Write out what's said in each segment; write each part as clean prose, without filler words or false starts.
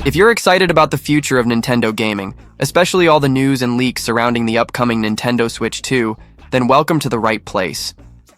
If you're excited about the future of Nintendo gaming, especially all the news and leaks surrounding the upcoming Nintendo Switch 2, then welcome to the right place.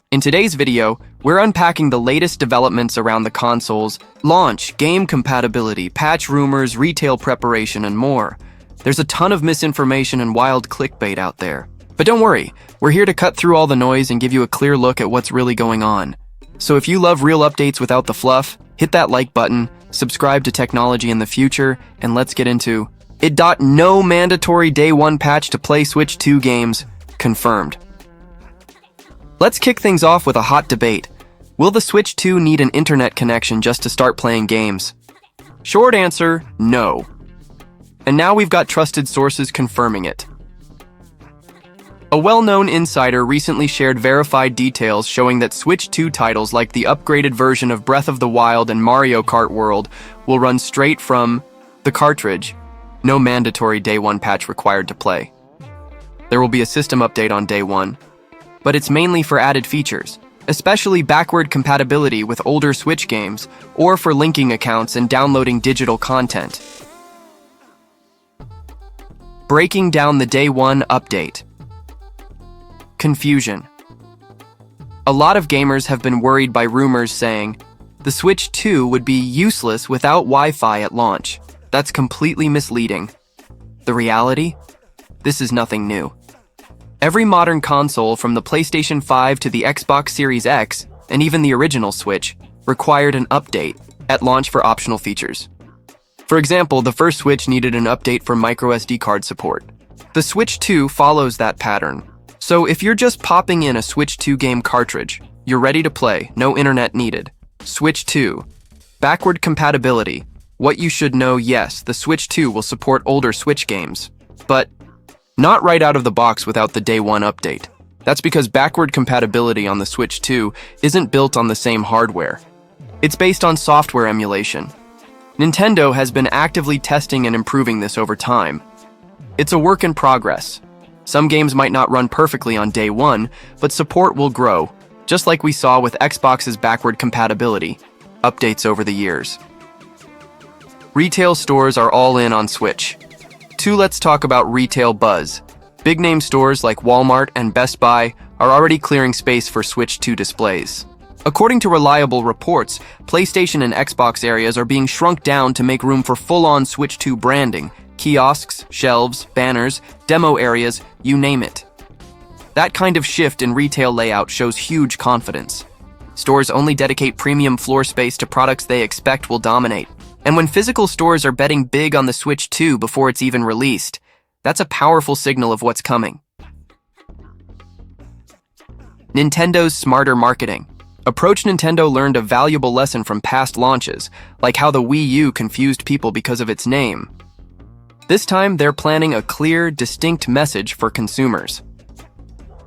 In today's video, we're unpacking the latest developments around the console's launch, game compatibility, patch rumors, retail preparation, and more. There's a ton of misinformation and wild clickbait out there. But don't worry, we're here to cut through all the noise and give you a clear look at what's really going on. So if you love real updates without the fluff, hit that like button, subscribe to Technology in the Future, and let's get into it. No mandatory day one patch to play Switch 2 games, confirmed. Let's kick things off with a hot debate. Will the Switch 2 need an internet connection just to start playing games? Short answer, no. And now we've got trusted sources confirming it. A well-known insider recently shared verified details showing that Switch 2 titles like the upgraded version of Breath of the Wild and Mario Kart World will run straight from the cartridge. No mandatory day one patch required to play. There will be a system update on day one, but it's mainly for added features, especially backward compatibility with older Switch games or for linking accounts and downloading digital content. Breaking down the day one update. Confusion. A lot of gamers have been worried by rumors saying the Switch 2 would be useless without Wi-Fi at launch. That's completely misleading. The reality? This is nothing new. Every modern console from the PlayStation 5 to the Xbox Series X, and even the original Switch, required an update at launch for optional features. For example, the first Switch needed an update for microSD card support. The Switch 2 follows that pattern. So if you're just popping in a Switch 2 game cartridge, you're ready to play, no internet needed. Switch 2. Backward compatibility. What you should know, yes, the Switch 2 will support older Switch games, but not right out of the box without the day one update. That's because backward compatibility on the Switch 2 isn't built on the same hardware. It's based on software emulation. Nintendo has been actively testing and improving this over time. It's a work in progress. Some games might not run perfectly on day one, but support will grow, just like we saw with Xbox's backward compatibility updates over the years. Retail stores are all in on Switch. Let's talk about retail buzz. Big-name stores like Walmart and Best Buy are already clearing space for Switch 2 displays. According to reliable reports, PlayStation and Xbox areas are being shrunk down to make room for full-on Switch 2 branding, kiosks, shelves, banners, demo areas, you name it. That kind of shift in retail layout shows huge confidence. Stores only dedicate premium floor space to products they expect will dominate. And when physical stores are betting big on the Switch 2 before it's even released, that's a powerful signal of what's coming. Nintendo's smarter marketing. Nintendo learned a valuable lesson from past launches, like how the Wii U confused people because of its name. This time, they're planning a clear, distinct message for consumers.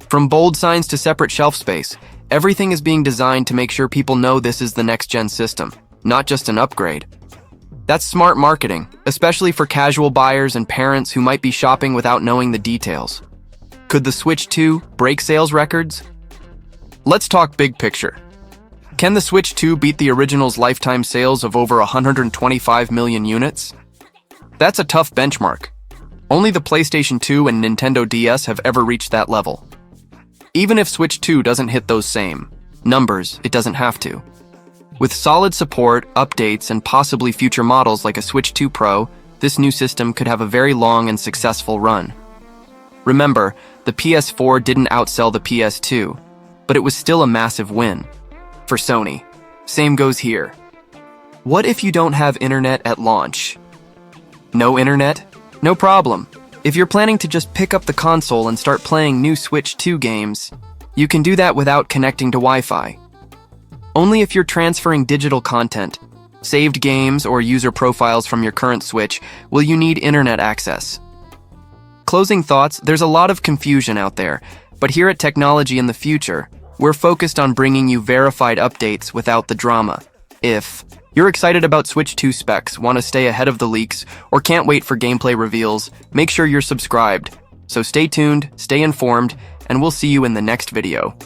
From bold signs to separate shelf space, everything is being designed to make sure people know this is the next-gen system, not just an upgrade. That's smart marketing, especially for casual buyers and parents who might be shopping without knowing the details. Could the Switch 2 break sales records? Let's talk big picture. Can the Switch 2 beat the original's lifetime sales of over 125 million units? That's a tough benchmark. Only the PlayStation 2 and Nintendo DS have ever reached that level. Even if Switch 2 doesn't hit those same numbers, it doesn't have to. With solid support, updates, and possibly future models like a Switch 2 Pro, this new system could have a very long and successful run. Remember, the PS4 didn't outsell the PS2, but it was still a massive win. For Sony, same goes here. What if you don't have internet at launch? No internet? No problem. If you're planning to just pick up the console and start playing new Switch 2 games, you can do that without connecting to Wi-Fi. Only if you're transferring digital content, saved games, or user profiles from your current Switch will you need internet access. Closing thoughts, there's a lot of confusion out there, but here at Technology in the Future, we're focused on bringing you verified updates without the drama. If you're excited about Switch 2 specs, want to stay ahead of the leaks, or can't wait for gameplay reveals, make sure you're subscribed. So stay tuned, stay informed, and we'll see you in the next video.